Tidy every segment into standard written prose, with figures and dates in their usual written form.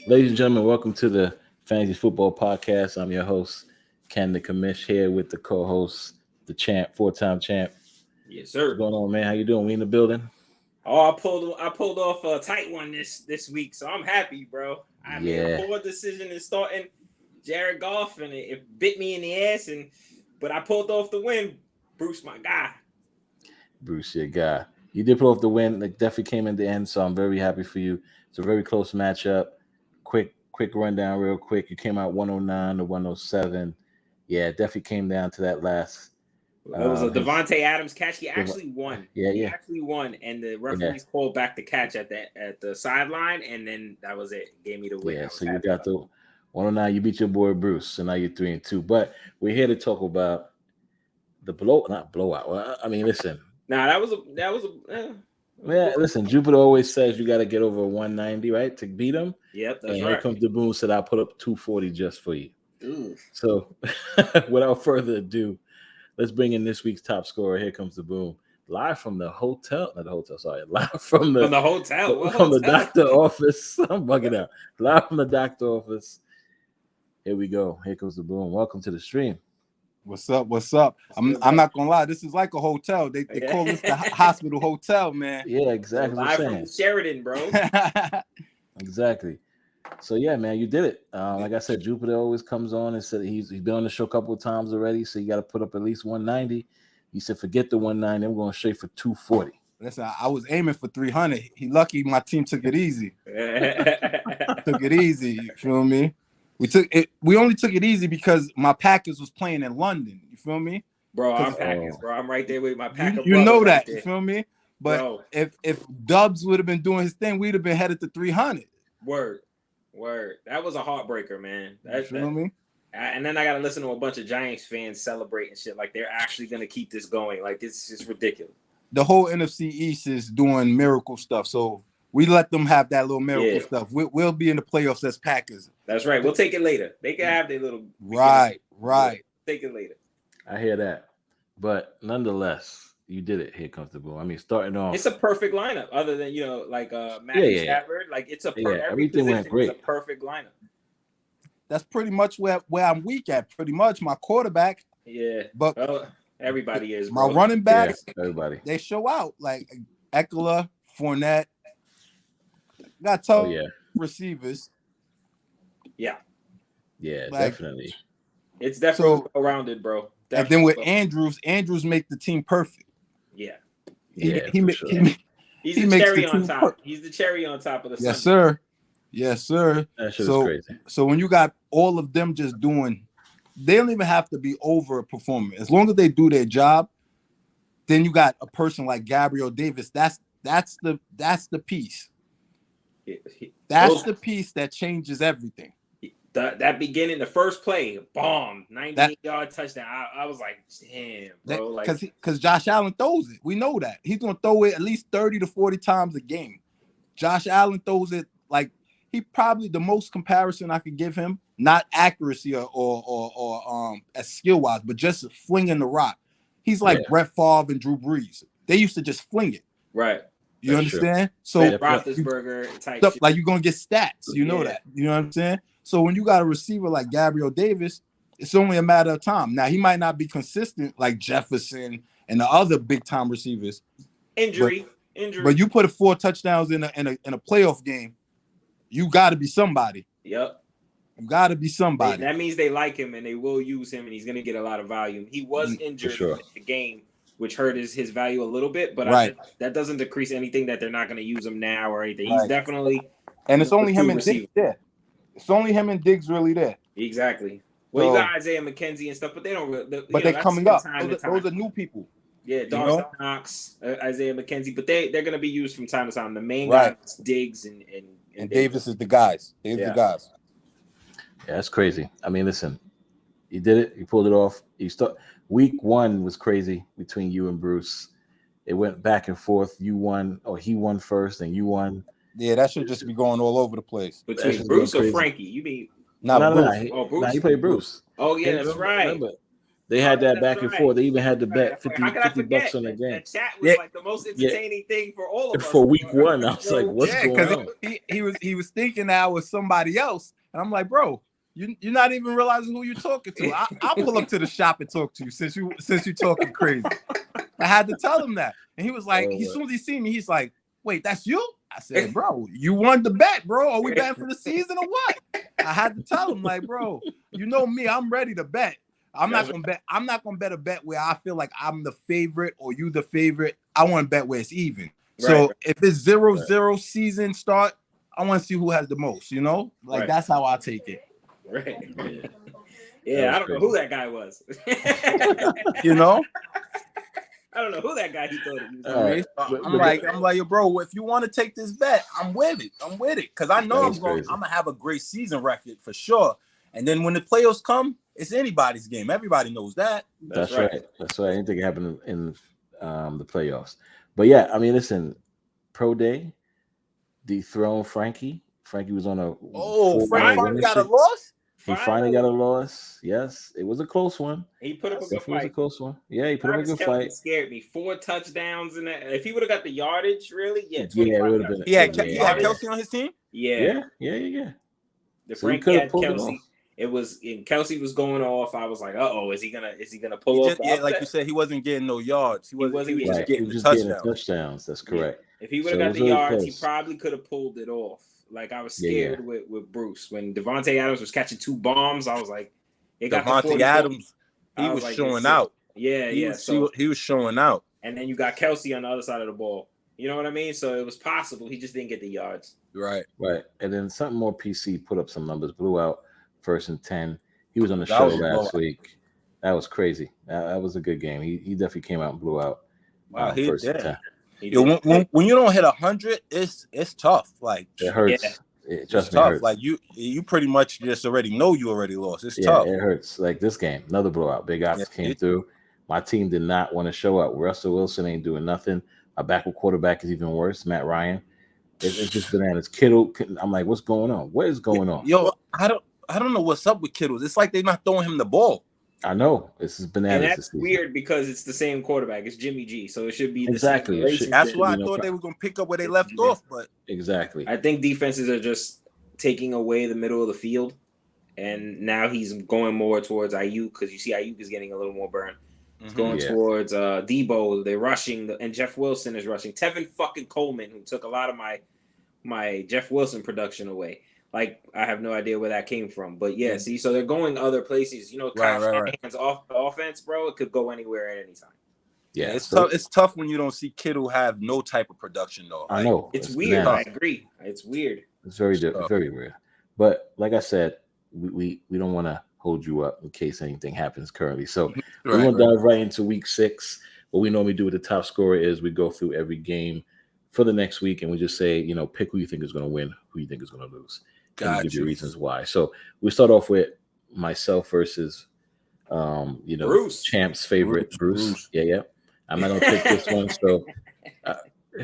Ladies and gentlemen, welcome to the Fantasy Football Podcast. I'm your host, Ken the Commish, here with the co-host, the champ, four-time champ. Yes, sir. What's going on, man? How you doing? We in the building? Oh, I pulled off a tight one this week, so I'm happy, bro. I made a poor decision in starting Jared Goff, and it bit me in the ass, but I pulled off the win. Bruce, my guy. Bruce, your guy. You did pull off the win. It definitely came in the end, so I'm very happy for you. It's a very close matchup. Quick rundown real quick. You came out 109 to 107. Yeah, it definitely came down to that last. It was a Devontae Adams catch. He actually won. He actually won, and the referees called back the catch at the sideline, and then that was it. Gave me the win. Yeah, so you got the 109. You beat your boy Bruce, so now you're 3-2. But we're here to talk about the not blowout. Well, I mean, listen. Nah, that was a. Yeah, listen, Jupiter always says you got to get over 190, right, to beat him. Yep, that's and right. Here comes the boom, said I'll put up 240 just for you. Ooh. So, without further ado, let's bring in this week's top scorer. Here comes the boom, live from the hotel. Not the hotel, sorry, live from the hotel. From the doctor office. I'm bugging out. Live from the doctor office. Here we go. Here comes the boom. Welcome to the stream. What's up? I'm not gonna lie. This is like a hotel. They call this the hospital hotel, man. Yeah, exactly. Live from Sheridan, bro. Exactly. So yeah, man, you did it. Like I said, Jupiter always comes on and said he's been on the show a couple of times already. So you got to put up at least 190. He said, forget the 190. I'm going straight for 240. Listen, I was aiming for 300. He lucky my team took it easy. You feel me? We only took it easy because my Packers was playing in London. You feel me? Bro, I'm Packers, bro. I'm right there with my Packers. You know that. Right, you feel me? But if Dubs would have been doing his thing, we'd have been headed to 300. Word. That was a heartbreaker, man. You feel me? And then I got to listen to a bunch of Giants fans celebrate and shit. Like, they're actually going to keep this going. Like, it's just ridiculous. The whole NFC East is doing miracle stuff. So we let them have that little miracle stuff. We'll be in the playoffs as Packers. That's right. We'll take it later. They can have their little... Right. Take it later. I hear that. But nonetheless, you did it. Here comes the boom. I mean, starting off... It's a perfect lineup other than, Matthew Stafford. Like, it's a everything went great. It's a perfect lineup. That's pretty much where I'm weak at. Pretty much my quarterback. Yeah. But everybody is. My running backs, everybody. They show out. Like Eckler, Fournette. Got tough receivers. Yeah. Yeah, definitely. It's definitely well-rounded, bro. Definitely. And then with Andrews make the team perfect. Yeah. He's the cherry on top. He's the cherry on top of the Sunday. Yes, sir. That shit is crazy. So when you got all of them just doing, they don't even have to be over-performing. As long as they do their job, then you got a person like Gabriel Davis. That's the piece. That's the piece that changes everything. That beginning, the first play, bomb, 98-yard touchdown. I was like, damn, bro. Because Josh Allen throws it. We know that. He's going to throw it at least 30 to 40 times a game. Josh Allen throws it like he probably the most comparison I could give him, not accuracy or as skill-wise, but just flinging the rock. He's like Brett Favre and Drew Brees. They used to just fling it. Right. You understand? So Roethlisberger type stuff, like you're going to get stats. You know that. You know what I'm saying? So when you got a receiver like Gabriel Davis, it's only a matter of time. Now, he might not be consistent like Jefferson and the other big-time receivers. Injury. But you put 4 touchdowns in a playoff game, you got to be somebody. Yep. You got to be somebody. That means they like him and they will use him, and he's going to get a lot of volume. He was injured in the game, which hurt his value a little bit, but that doesn't decrease anything that they're not going to use him now or anything. He's definitely and it's only him and Diggs there. It's only him and Diggs really there. Exactly. Well, you got Isaiah McKenzie and stuff, but they don't. But they're coming up. Those are new people. Yeah, Dawson Knox, Isaiah McKenzie, but they're going to be used from time to time. The main guys, Diggs and Davis is the guys. They're the guys. Yeah, that's crazy. I mean, listen, you did it. You pulled it off. Week 1 was crazy between you and Bruce. It went back and forth. You won, or he won first, and you won. Yeah, that should just be going all over the place. Between Bruce or Frankie? You mean Bruce? No, he played Bruce. Oh yeah, that's right. They had that back and right. forth. They even had to bet Right. 50, How could I 50 forget bucks on the game. That chat was like the most entertaining thing for all of us. For week one, I was like, what's going on? He was thinking that I was somebody else. And I'm like, bro, you're not even realizing who you're talking to. I'll pull up to the shop and talk to you since you're talking crazy. I had to tell him that. And he was like, as soon as he seen me, he's like, wait, that's you? I said, bro, you won the bet, bro. Are we betting for the season or what? I had to tell him, like, bro, you know me, I'm ready to bet. I'm not gonna bet a bet where I feel like I'm the favorite or you the favorite. I want to bet where it's even. Right. So if it's 0-0 season start, I want to see who has the most, you know? Like that's how I take it. Right. Yeah, I don't know who that guy was. You know? I don't know who that guy he thought he was. Right. I'm like, yo, bro, if you want to take this bet, I'm with it. Because I know I'm gonna have a great season record for sure. And then when the playoffs come, it's anybody's game. Everybody knows that. That's right. That's right. Anything can happen in the playoffs. But yeah, I mean, listen, Pro Day, dethroned Frankie. Frankie was on a Frankie finally got a loss? He finally got a loss. Yes, it was a close one. He put up a good fight. It was a close one. Yeah, he put up a good fight. Scared me. 4 touchdowns in that. If he would have got the yardage, really, it would have been. He had Kelsey on his team. Yeah. The Frankie had Kelsey. Kelsey was going off. I was like, is he gonna pull off? Yeah, like you said, he wasn't getting no yards. He wasn't just getting touchdowns. That's correct. Yeah. If he would have got the yards, he probably could have pulled it off. Like I was scared with Bruce when Devontae Adams was catching 2 bombs. I was like, Devontae Adams, he was showing out. Yeah, he was showing out. And then you got Kelsey on the other side of the ball. You know what I mean? So it was possible. He just didn't get the yards. Right. And then something more PC put up some numbers, blew out 1st and 10. He was on the show last week. That was crazy. That was a good game. He definitely came out and blew out. Wow, he did. When you don't hit 100, it's tough. Like it hurts. Yeah. It's tough. Hurts. Like you pretty much just already know you already lost. It's tough. It hurts. Like this game, another blowout. Big Ops came through. My team did not want to show up. Russell Wilson ain't doing nothing. Our backup quarterback is even worse. Matt Ryan. It's just bananas. Kittle. I'm like, what's going on? What is going on? Yo, I don't know what's up with Kittle. It's like they're not throwing him the ball. I know this is bananas. And that's weird because it's the same quarterback. It's Jimmy G, so it should be exactly. That's why I thought they were going to pick up where they left off. But exactly, I think defenses are just taking away the middle of the field, and now he's going more towards Ayuk because you see Ayuk is getting a little more burn. He's going towards Debo. They're rushing, and Jeff Wilson is rushing. Tevin fucking Coleman, who took a lot of my Jeff Wilson production away. Like, I have no idea where that came from. But, see, so they're going other places. You know, Kyle Shanahan's offense, bro, it could go anywhere at any time. Yeah, it's tough when you don't see Kittle have no type of production, though. I know. It's weird. I agree. It's weird. It's very weird. But, like I said, we don't want to hold you up in case anything happens currently. So, we're going to dive right into week 6. What we normally do with the top scorer is we go through every game for the next week, and we just say, pick who you think is going to win, who you think is going to lose. And give you reasons why. So we start off with myself versus, Bruce. Champ's favorite, Bruce. Yeah. I'm not gonna pick this one. So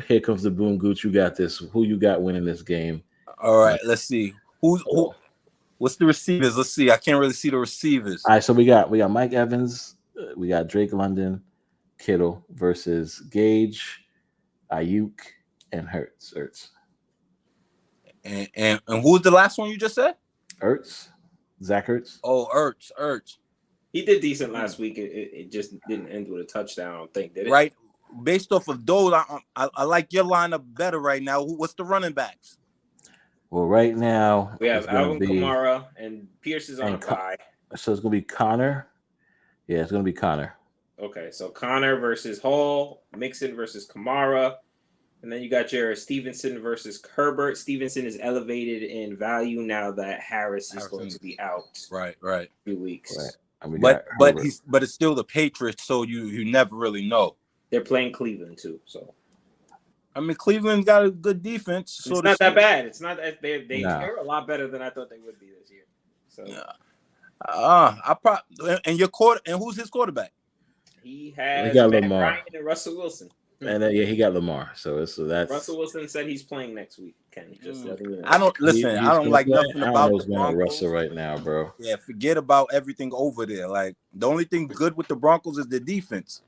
here comes the boom, Gooch. You got this. Who you got winning this game? All right, let's see. Who? What's the receivers? Let's see. I can't really see the receivers. All right, so we got Mike Evans, we got Drake London, Kittle versus Gage, Ayuk, and Ertz. And who was the last one you just said? Ertz. Zach Ertz. Oh, Ertz. He did decent last week. It just didn't end with a touchdown, I don't think, did it? Right. Based off of those, I like your lineup better right now. What's the running backs? Well, right now we have Alvin Kamara and Pierce is on a bye. So it's going to be Connor. Yeah, it's going to be Connor. Okay, so Connor versus Hall, Mixon versus Kamara. And then you got your Stevenson versus Herbert. Stevenson is elevated in value now that Harris is going to be out. Right. 2 weeks. Right. But it's still the Patriots, so you never really know. They're playing Cleveland too, so. I mean, Cleveland's got a good defense. So it's not that bad. It's not that they're a lot better than I thought they would be this year. So. And who's his quarterback? He has Matt Ryan and Russell Wilson. And then he got Lamar. So that's Russell Wilson said he's playing next week. Kenny, just letting you know. I don't listen. I don't like nothing about the Broncos Russell right now, bro. Yeah, forget about everything over there. Like the only thing good with the Broncos is the defense,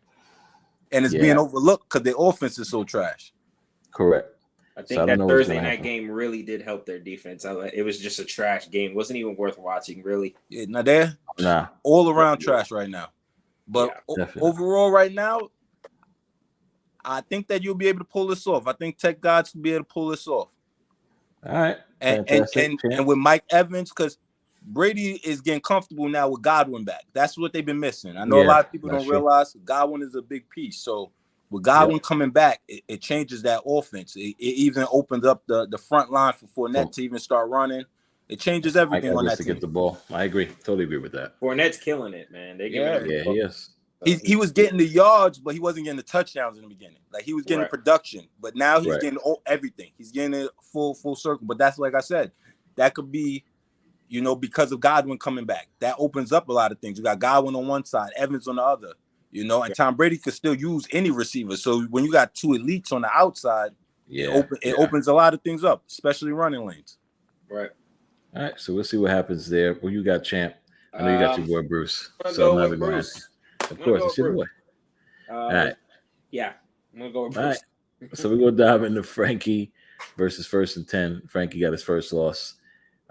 and it's being overlooked because their offense is so trash. Correct. I think that Thursday night game really did help their defense. It was just a trash game. It wasn't even worth watching, really. Yeah, now they're all around trash right now. But overall, right now, I think that you'll be able to pull this off. I think Tech Gods will be able to pull this off. All right. And with Mike Evans, because Brady is getting comfortable now with Godwin back. That's what they've been missing. I know a lot of people don't realize Godwin is a big piece. So with Godwin coming back, it changes that offense. It even opens up the front line for Fournette to even start running. It changes everything on that team. To get the ball. I agree. Totally agree with that. Fournette's killing it, man. He is. He was getting the yards, but he wasn't getting the touchdowns in the beginning. Like he was getting the production, but now he's getting everything. He's getting it full circle. But that's like I said, that could be, because of Godwin coming back. That opens up a lot of things. You got Godwin on one side, Evans on the other. And Tom Brady could still use any receiver. So when you got two elites on the outside, it opens a lot of things up, especially running lanes. Right. All right. So we'll see what happens there. Well, you got champ. I know you got your boy Bruce. So I'm not Bruce. Of course, it's your boy. All right. Yeah, I'm gonna go with Bruce. Right. So we're gonna dive into Frankie versus 1st and 10. Frankie got his first loss.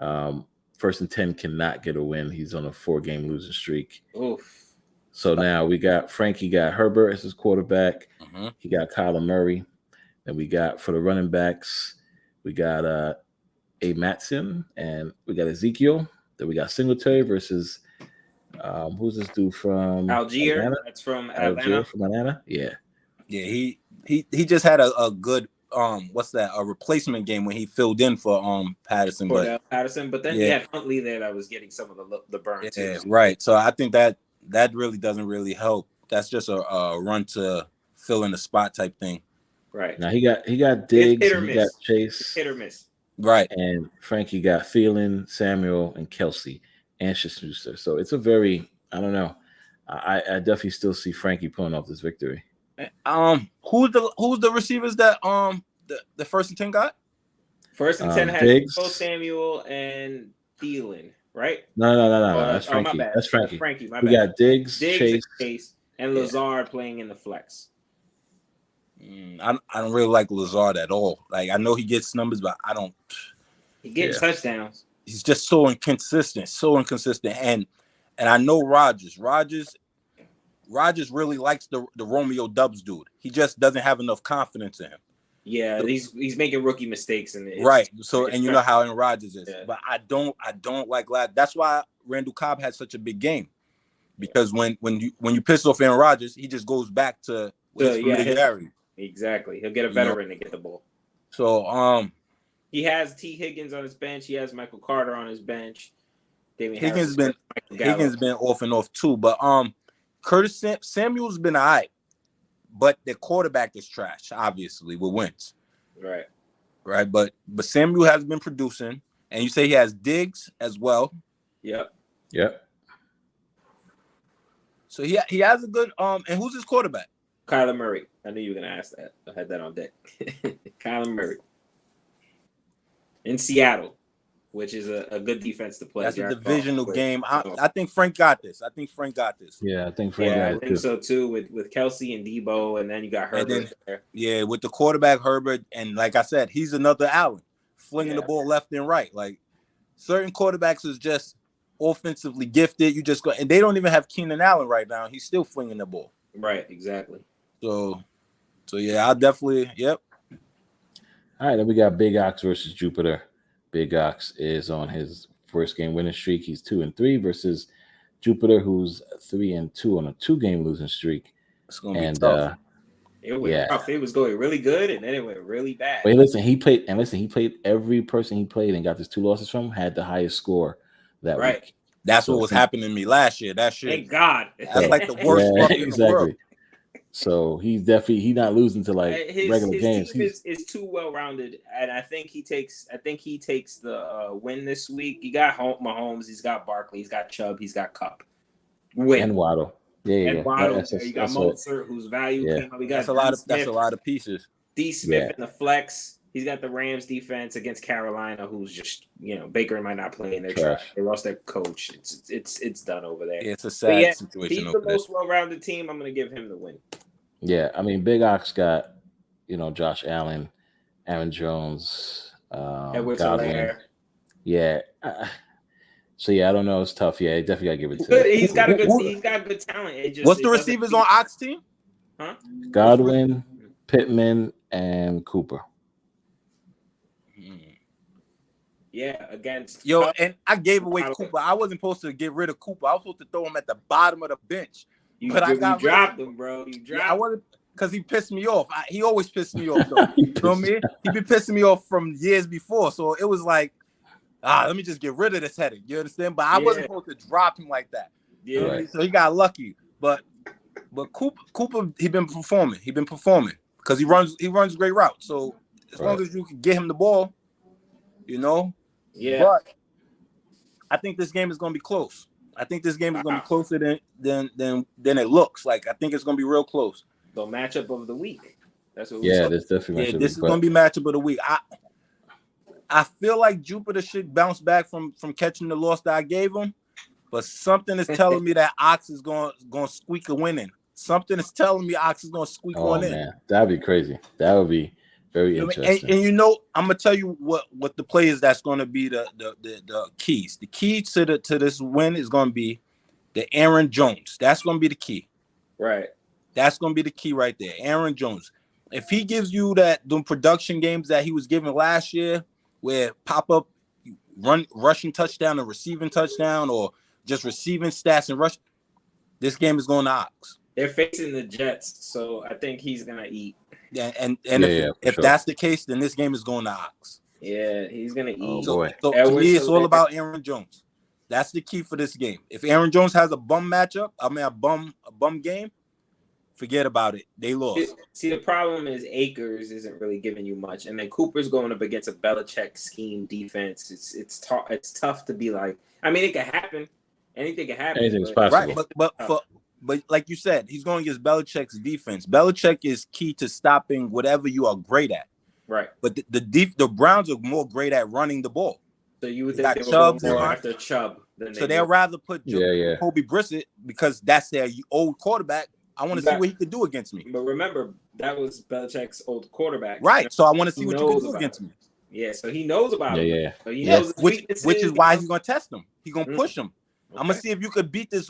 1st and 10 cannot get a win. He's on a 4-game losing streak. Oof. So now we got Frankie got Herbert as his quarterback. Mm-hmm. He got Kyler Murray. Then we got for the running backs, we got A. Matson and we got Ezekiel. Then we got Singletary versus who's this dude from Algier? Atlanta? That's from Atlanta. From Atlanta? Yeah. Yeah, he just had a good a replacement game when he filled in for Patterson. But then he had Huntley there that was getting some of the burn too. Yeah, right. So I think that really doesn't really help. That's just a run to fill in the spot type thing. Right. Now he got Diggs, he got Chase. Hit or miss. Right. And Frankie got Thielen, Samuel, and Kelsey, and Schuster. So it's a very, I don't know. I definitely still see Frankie pulling off this victory. Who's the receivers that the 1st and 10 got? 1st and 10 has Samuel and Thielen, right? No. That's Frankie. That's Frankie. We got Diggs, Chase, and Lazard playing in the flex. I don't really like Lazard at all. Like I know he gets numbers, but I don't. He gets touchdowns. He's just so inconsistent, and I know Rodgers really likes the Romeo Dubs dude. He just doesn't have enough confidence in him. Yeah, he's making rookie mistakes right. So and you know how Aaron Rodgers is, but I don't like Lad. That's why Randall Cobb had such a big game, because when you piss off Aaron Rodgers, he just goes back to his familiarity. Exactly. He'll get a veteran to get the ball. So he has T. Higgins on his bench. He has Michael Carter on his bench. Higgins been off and off too, but Curtis Samuel's been all right, but the quarterback is trash, obviously, with Wentz. Right. But Samuel has been producing, and you say he has Diggs as well. Yep. So he has a good and who's his quarterback? Kyler Murray. I knew you were gonna ask that. I had that on deck. Kyler Murray in Seattle, which is a good defense to play. That's a divisional game. I think Frank got this. Yeah, I think Frank got it. I think so too. With Kelsey and Debo, and then you got Herbert there. Yeah, with the quarterback Herbert, and like I said, he's another Allen, flinging the ball left and right. Like certain quarterbacks is just offensively gifted. You just go, and they don't even have Keenan Allen right now. He's still flinging the ball. Right. Exactly. So yeah, I'll definitely. Yep. All right, then we got Big Ox versus Jupiter. Big Ox is on his first game winning streak. He's 2-3 versus Jupiter, who's 3-2 on a 2-game losing streak. It's gonna be tough. It went tough. It was going really good, and then it went really bad. Wait, listen, he played every person he played and got his 2 losses from had the highest score that week. That's what was happening to me last year. That shit. Thank God. That's like the worst luck in the world. So he's not losing to regular games. His team is too well rounded, and I think he takes the win this week. He got Mahomes, he's got Barkley, he's got Chubb, he's got Cup. And Waddle. And Waddle, you got Mozart, whose value came up. We got that's a lot of pieces. D. Smith in the flex. He's got the Rams defense against Carolina, who's just Baker might not play in their trash. They lost their coach. It's done over there. It's a sad situation. He's the most well-rounded team. I'm gonna give him the win. Yeah, I mean, Big Ox got Josh Allen, Aaron Jones, Godwin. Yeah. So I don't know. It's tough. Yeah, definitely gotta give it to him. He's got good talent. What's the receivers on Ox team? Huh? Godwin, Pittman, and Cooper. Yeah, against and I gave away Cooper. I wasn't supposed to get rid of Cooper. I was supposed to throw him at the bottom of the bench. You dropped him, bro. I wasn't because he pissed me off. He always pissed me off, though. You know what I mean? He been pissing me off from years before. So it was like, let me just get rid of this headache. You understand? But I wasn't supposed to drop him like that. Yeah. You know what I mean? So he got lucky. But Cooper, he been performing. He been performing because he runs great routes. So as long as you can get him the ball, Yeah. But I think this game is going to be close. I think this game is going to be closer than it looks. Like I think it's going to be real close. The matchup of the week. That's what. This definitely. This is going to be matchup of the week. I feel like Jupiter should bounce back from catching the loss that I gave him, but something is telling me that Ox is going to squeak a win in. Something is telling me Ox is going to squeak one in. Man, that'd be crazy. That would be very interesting. And I'm gonna tell you what the play is that's going to be the keys. The key to this win is going to be the Aaron Jones. That's going to be the key. Right. That's going to be the key right there. Aaron Jones. If he gives you the production games that he was given last year, where pop up, rushing touchdown or receiving touchdown or just receiving stats and rush, this game is going to Ox. They're facing the Jets, so I think he's gonna eat. Yeah, if that's the case, then this game is going to Ox. Yeah, he's gonna eat. Oh boy! So to me, it's all about Aaron Jones. That's the key for this game. If Aaron Jones has a bum matchup, a bum game, forget about it. They lost. See, the problem is Akers isn't really giving you much, and then Cooper's going up against a Belichick scheme defense. It's tough to be like. I mean, it could happen. Anything can happen. Anything's possible. Right, but like you said, he's going against Belichick's defense. Belichick is key to stopping whatever you are great at. Right. But the Browns are more great at running the ball. So you would think they would go more after Chubb. So they'd rather put Kobe Brissett because that's their old quarterback. I want to see what he could do against me. But remember, that was Belichick's old quarterback. Right. So I want to see what you can do against me. Yeah. So he knows about it. Yeah. So he knows which is why he's going to test him. He's going to push him. Okay. I'm gonna see if you could beat this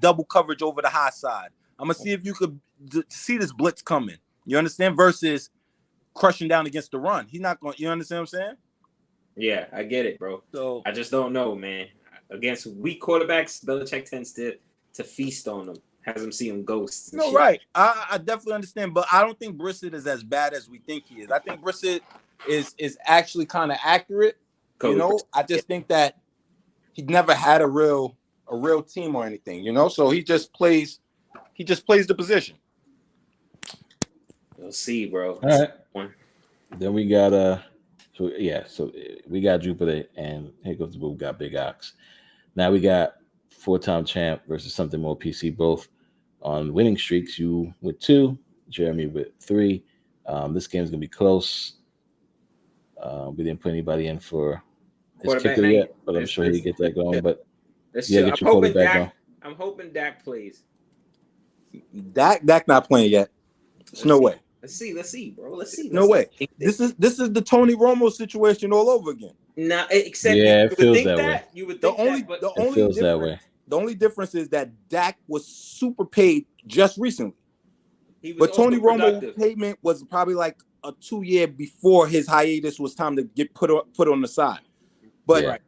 double coverage over the high side. I'm gonna see if you could see this blitz coming. You understand? Versus crushing down against the run. He's not going. You understand what I'm saying? Yeah, I get it, bro. So I just don't know, man. Against weak quarterbacks, Belichick tends to feast on them, has them see them ghosts. No, right. I definitely understand, but I don't think Brissett is as bad as we think he is. I think Brissett is actually kind of accurate. I just think that he never had a real team or anything, So he just plays the position. We'll see, bro. All right. Then we got so we got Jupiter and here goes the boom, got Big Ox. Now we got 4-time champ versus something more PC, both on winning streaks. You with 2, Jeremy with 3. This game's gonna be close. We didn't put anybody in for his kicker yet, but I'm sure he'll get that going. But get your quarterback going. I'm hoping Dak plays. Dak not playing yet. There's no way. Let's see, bro. Let's see. No way. This is the Tony Romo situation all over again. Nah, except it feels that way. You would think it feels that way. The only difference is that Dak was super paid just recently. But Tony Romo payment was probably like a 2-year before his hiatus was time to get put on the side. But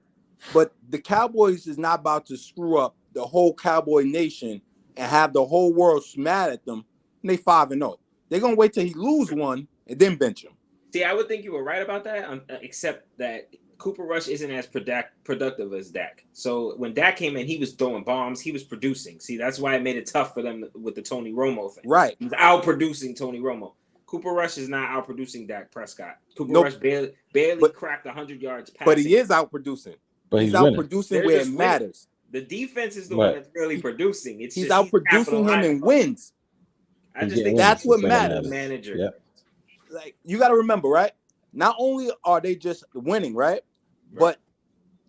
the Cowboys is not about to screw up the whole Cowboy nation and have the whole world mad at them. And they 5-0. They're gonna wait till he lose one and then bench him. See, I would think you were right about that, except that Cooper Rush isn't as productive as Dak. So when Dak came in, he was throwing bombs. He was producing. See, that's why it made it tough for them with the Tony Romo thing. Right. He was out-producing Tony Romo. Cooper Rush is not out-producing Dak Prescott. Rush barely cracked 100 yards passing. But he is out-producing. But he's out-producing where it matters. The defense is the one that's really producing. He's out producing him in wins. I just think that's what matters. Manager. Yep. Like, you got to remember, right? Not only are they just winning, right? But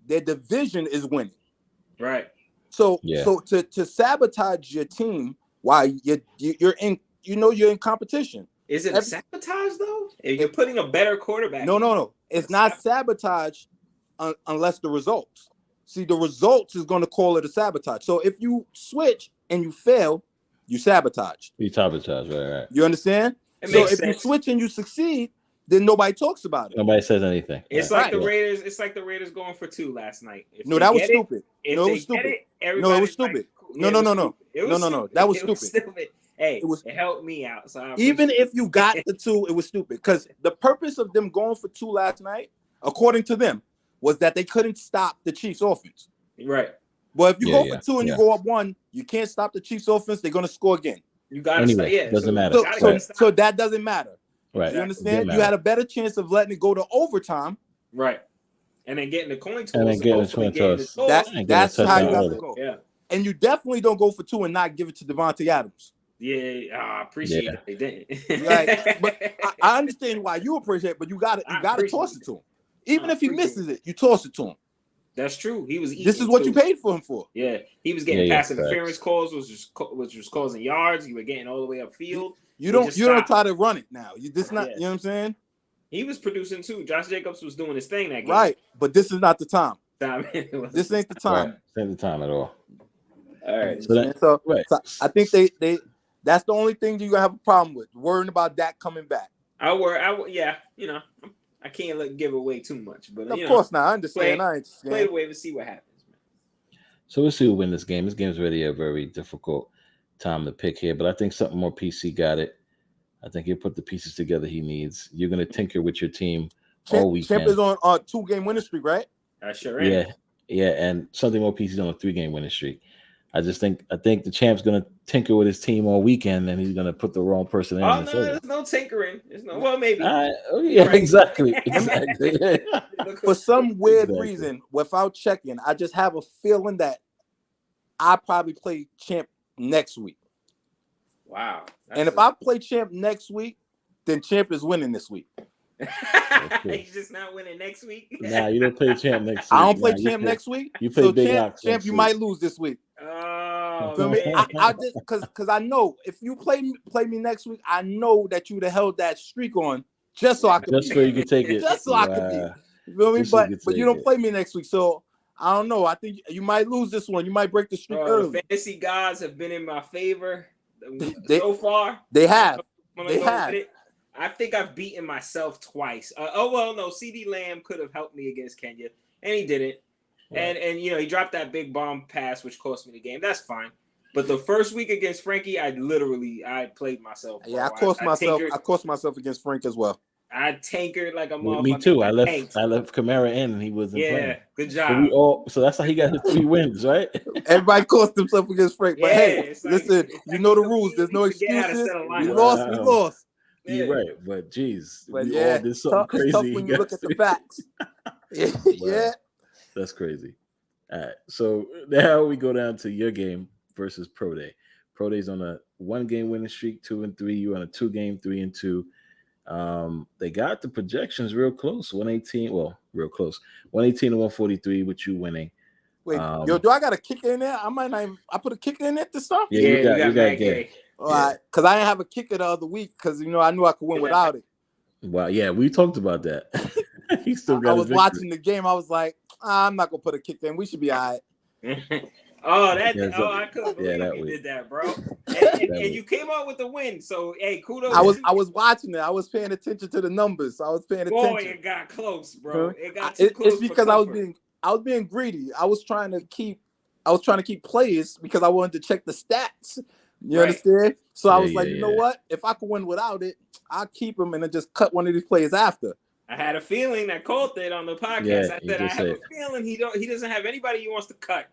their division is winning. Right. So to sabotage your team while you're in, you're in competition. Is it a sabotage though? If you're putting a better quarterback. No. It's not sabotage unless the results. See, the results is going to call it a sabotage. So if you switch and you fail, you sabotage. You sabotage, right. You understand? So if you switch and you succeed, then nobody talks about it. Nobody says anything. It's like the Raiders. It's like the Raiders going for 2 last night. That was stupid. It was stupid. No, it was stupid. No. That was stupid. Hey, it helped me out. So even if you got the 2, it was stupid. Because the purpose of them going for 2 last night, according to them, was that they couldn't stop the Chiefs' offense. Right. But if you go for 2 and you go up 1, you can't stop the Chiefs' offense. They're going to score again. You got to doesn't matter. So that doesn't matter. Right. You understand? You had a better chance of letting it go to overtime. Right. And then getting the coin toss. And then getting the coin toss. That's how you have to go. Yeah. And you definitely don't go for 2 and not give it to Devontae Adams. Yeah, I appreciate it. They didn't. Right. But I understand why you appreciate it, but you gotta toss it to him. Even if he misses it, you toss it to him. That's true. He was. This is what you paid for him for. Yeah, he was getting pass interference calls, which was causing yards. You were getting all the way upfield. You don't try to run it now. You know what I'm saying? He was producing too. Josh Jacobs was doing his thing that game. Right, but this is not the time. This ain't the time. Right. This ain't the time at all. All right. So I think they that's the only thing you're gonna have a problem with, worrying about Dak coming back. I I can't give away too much, but of course not. I understand. Play the way to see what happens, man. So we'll see who win this game. This game is really a very difficult time to pick here, but I think something more PC got it. I think he'll put the pieces together he needs. You're gonna tinker with your team all weekend. Champ is on a 2-game winning streak, right? I sure am. Yeah, and something more PC's on a 3-game winning streak. I think the champ's gonna tinker with his team all weekend, and he's gonna put the wrong person in. Oh no, there's no tinkering. Maybe. Exactly. For some weird reason, without checking, I just have a feeling that I probably play champ next week. Wow. And if I play champ next week, then champ is winning this week. He's just not winning next week. Nah, you don't play champ next week. I don't play champ next week. You play big ox. Champ, you might lose this week. Oh, so I just because I know if you play me next week, I know that you would have held that streak on just so I could. Just so you can take it. Just so I could be. You feel me? But you don't play me next week, so I don't know. I think you might lose this one. You might break the streak early. The fantasy gods have been in my favor so far. They have. I think I've beaten myself twice. CD Lamb could have helped me against Kenya, and he didn't. Right. And he dropped that big bomb pass, which cost me the game. That's fine. But the first week against Frankie, I played myself. Bro. Yeah, I cost myself against Frank as well. I tankered like a motherfucker. Me too. I left Kamara in, and he wasn't playing. Yeah, good job. So that's how he got his 3 wins, right? Everybody cost himself against Frank. But listen, you know the rules. There's no excuses. We lost. Yeah. You're right, but geez, we all did something crazy. It's tough when you look at the facts. Yeah. That's crazy. All right, so now we go down to your game versus Pro Day. Pro Day's on a 1-game winning streak, 2-3. You on a 2-game, 3-2. They got the projections real close. 118. Well, real close. 118 to 143 with you winning. Wait, do I got a kicker in there? I put a kicker in there at the start? Yeah, you got Gay. All right, because I didn't have a kicker the other week because I knew I could win without it. Well, yeah, we talked about that. He still got. I was watching the game. I was like, I'm not gonna put a kicker in. We should be all right. I couldn't believe you did that, bro. And you came out with the win. So hey, kudos. I was watching it. I was paying attention to the numbers. I was paying attention. Boy, it got close, bro. It got too close. It's because I was being greedy. I was trying to keep players because I wanted to check the stats. You understand? So I was like, you know what? If I could win without it, I'll keep him and then just cut one of these players after. I had a feeling that Colt did on the podcast. I said I have a feeling he doesn't have anybody he wants to cut.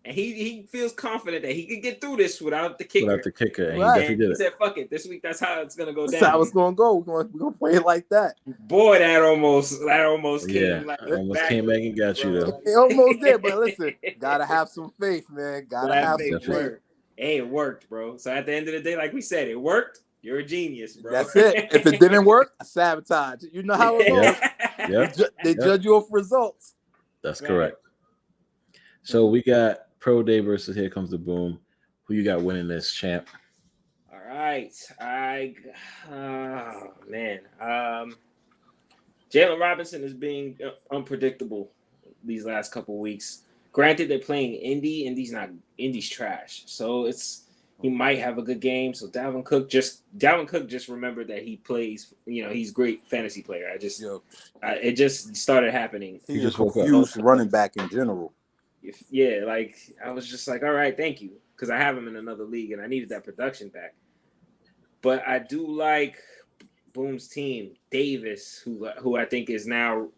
and he feels confident that he could get through this without the kicker. Without the kicker, and Right. he definitely did He it. said, "Fuck it, this week that's how it's gonna go That's down." how it's gonna go. We're gonna play it like that. Boy, that almost Yeah, came like almost came back and got you though. It almost did, but listen, gotta have some faith, man. Gotta have some definitely. faith. Hey, it worked, bro. So at the end of the day, like we said, it worked. You're a genius, bro. That's it. If it didn't work, sabotage. You know how it goes. Yeah, They judge you off results. that's Right. correct. So we got Pro Day versus Here Comes the Boom. Who you got winning this, champ? All right. Jalen Robinson is being unpredictable these last couple weeks. Granted, they're playing Indy. Indy's trash. So he might have a good game. So Dalvin Cook just remembered that he plays. He's a great fantasy player. It just started happening. He's just a woke up. confused running back in general. I was just like, all right, thank you, because I have him in another league and I needed that production back. But I do like Boom's team, Davis, who I think is now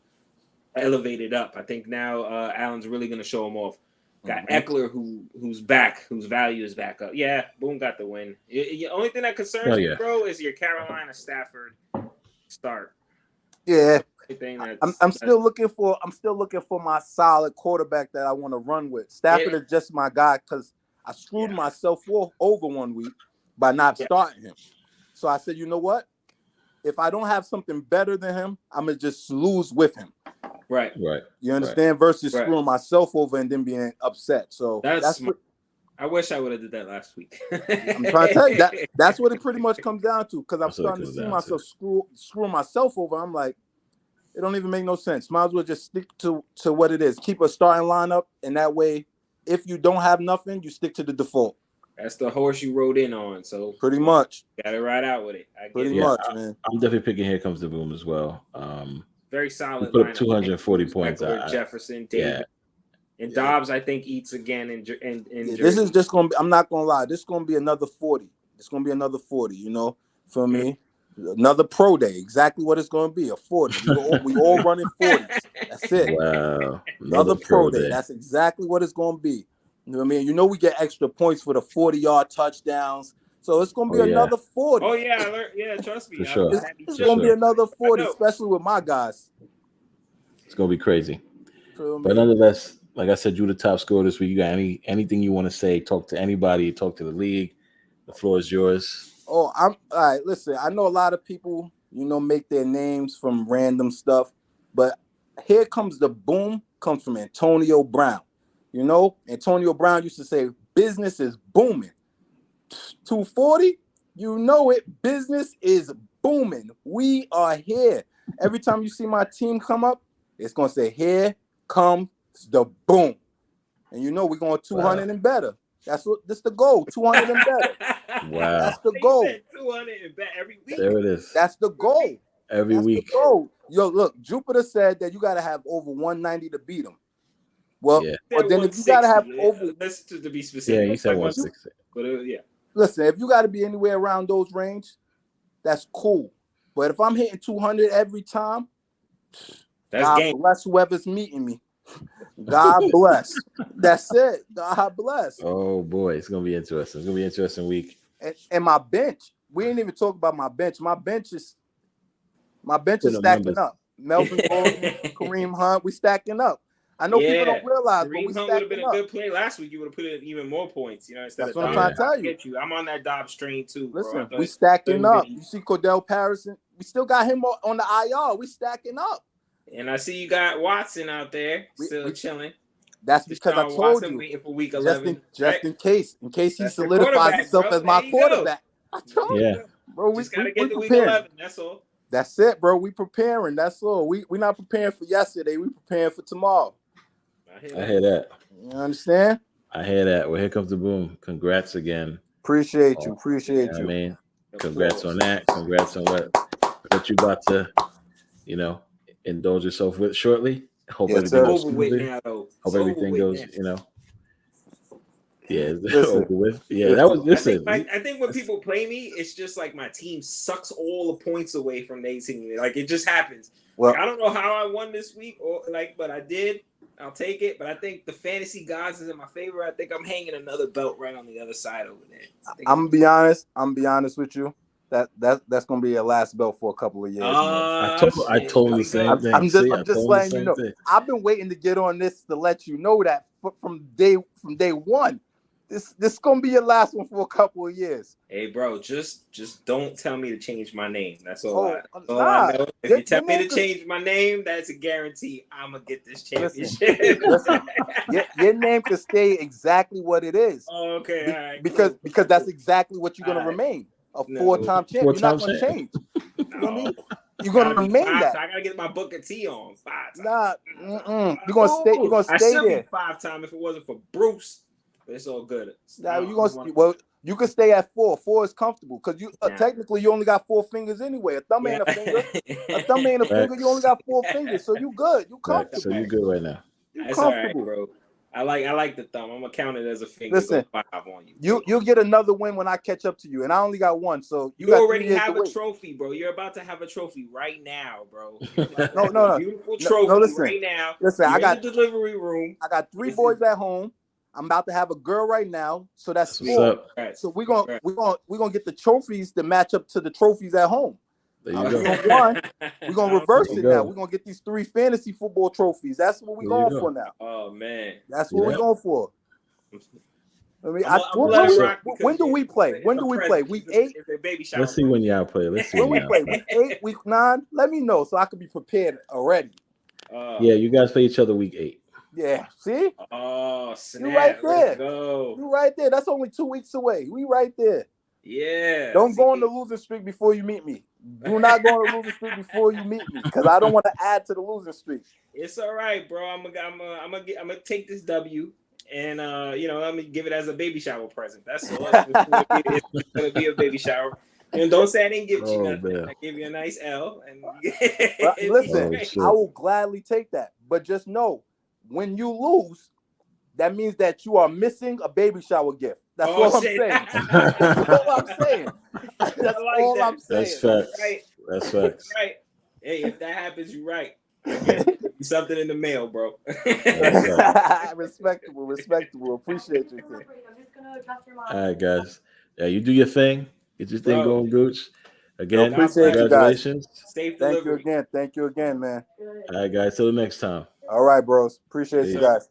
elevated up. I think now Allen's really going to show him off. Got Eckler, who's back, whose value is back up. Yeah, Boom got the win. The only thing that concerns me, bro, is your Carolina Stafford start. Yeah, I'm still looking for my solid quarterback that I want to run with. Stafford is just my guy because I screwed myself over one week by not starting him. So I said, you know what? If I don't have something better than him, I'm gonna just lose with him. Right. You understand? Versus screwing myself over and then being upset. So that's I wish I would have did that last week. I'm trying to tell you that's what it pretty much comes down to. Because I'm starting to see myself screwing myself over. I'm like, it don't even make no sense. Might as well just stick to what it is. Keep a starting lineup, and that way, if you don't have nothing, you stick to the default. That's the horse you rode in on. So pretty much, got to ride out with it. Pretty much, man. I'm definitely picking Here Comes the Boom as well. Very solid. Put up 240 points. Jefferson, David, and Dobbs. I think eats again in this is just gonna be. I'm not gonna lie. This is gonna be another 40. It's gonna be another 40. You know, for me. Another pro day, exactly what it's going to be, a 40. We all running 40s. That's it. Wow. Another pro day. That's exactly what it's going to be. You know what I mean? You know we get extra points for the 40-yard touchdowns. So it's going to be another 40. Oh, yeah. Trust me. For sure. It's going to be another 40, especially with my guys. It's going to be crazy. But nonetheless, like I said, you're the top scorer this week. You got anything you want to say? Talk to anybody. Talk to the league. The floor is yours. Oh, I'm all right. Listen, I know a lot of people, make their names from random stuff, but Here Comes the Boom comes from Antonio Brown. Antonio Brown used to say, business is booming. 240, business is booming. We are here. Every time you see my team come up, it's going to say, here comes the boom. And we're going 200 and better. That's the goal, 200 and better. Wow. That's the goal. 200 and better every week. There it is. That's the goal. Every week. The goal. Yo, look, Jupiter said that you got to have over 190 to beat him. Well, but then if you got to have over... That's to be specific. Yeah, he said 160. But listen, if you got to be anywhere around those range, that's cool. But if I'm hitting 200 every time, God bless whoever's meeting me. God bless. That's it. God bless. Oh boy, it's gonna be interesting. It's gonna be an interesting week. And my bench, we ain't even talk about my bench. My bench is stacking up. Melvin Gordon, Kareem Hunt, we stacking up. I know people don't realize, but we Kareem Hunt would have been a good play last week. You would have put in even more points. Instead that's what I'm trying to tell you. I'm on that Dobbs train too. Listen, bro. We stacking up. You see Cordell Patterson. We still got him on the IR. We stacking up. And I see you got Watson out there still chilling. That's because I told you. Waiting for week 11. Just in case he solidifies himself as my quarterback. I told you, bro. We gotta get to week 11. That's all. That's it, bro. We preparing. That's all. We not preparing for yesterday. We preparing for tomorrow. I hear that. You understand? I hear that. Well, Here Comes the Boom. Congrats again. Appreciate you. I mean, congrats on that. Congrats on what you about to, indulge yourself with shortly. Hope everything goes smoothly. Hope everything goes, Yeah, over with. Yeah, that was I think when people play me, it's just like my team sucks all the points away from their team. Like it just happens. Well, I don't know how I won this week, but I did. I'll take it. But I think the fantasy gods is in my favor. I think I'm hanging another belt right on the other side over there. I'm gonna be honest. I'm gonna be honest with you. That's gonna be your last belt for a couple of years. I told the same thing. I'm just letting you know. I've been waiting to get on this to let you know that from day one. This gonna be your last one for a couple of years. Hey, bro, just don't tell me to change my name. That's all. I know. If you tell me to change my name, that's a guarantee. I'm gonna get this championship. Listen, your name could stay exactly what it is. Oh, okay, all right. Because that's exactly what you're gonna remain. A four-time champ. You're not gonna change. You know what I mean? You're gonna remain that. I gotta get my Booker T on 5 times. Nah, you're gonna stay. You're gonna stay I should there. be 5 times if it wasn't for Bruce. But it's all good. Now you can stay at 4. 4 is comfortable because you technically you only got 4 fingers anyway. A thumb ain't a finger. A thumb ain't a finger. You only got 4 fingers, so you good. You comfortable. So you good right now. That's comfortable, all right, bro. I like the thumb. I'm gonna count it as a finger. Listen, 5 on you. You'll get another win when I catch up to you, and I only got 1. So you already have a trophy, bro. You're about to have a trophy right now, bro. No. Beautiful trophy right now. Listen, I got the delivery room. I got 3 boys at home. I'm about to have a girl right now, so that's 4. So we're gonna get the trophies to match up to the trophies at home. There you go. We're gonna reverse it now. We're gonna get these 3 fantasy football trophies. That's what we're going for now. Oh man, that's what we're going for. I mean, when do we play? When do we play? Week 8. Let's see when y'all play. Let's see when we play. Week 8, week 9. Let me know so I can be prepared already. Yeah, you guys play each other week 8. Yeah, see? Oh, snap. You right there. Let's go. You right there. That's only 2 weeks away. We right there. Yeah. Don't go on the losing streak before you meet me. Do not go on the losing streak before you meet me, because I don't want to add to the losing streak. It's all right, bro. I'm gonna take this W, and I'm gonna give it as a baby shower present. That's all. It's gonna be a baby shower. And don't say I didn't give you nothing. Man. I give you a nice L. And listen, I will gladly take that. But just know, when you lose, that means that you are missing a baby shower gift. That's all I'm saying. That's all I'm saying. That's all I'm saying. That's facts. Right. That's facts. Right. Hey, if that happens, you're right. Something in the mail, bro. Respectable. Appreciate you. All right, guys. Yeah, you do your thing. Get your thing going, Gooch. Again, congratulations. Safe delivery. Thank you again, man. All right, guys. Till the next time. All right, bros. Appreciate you guys.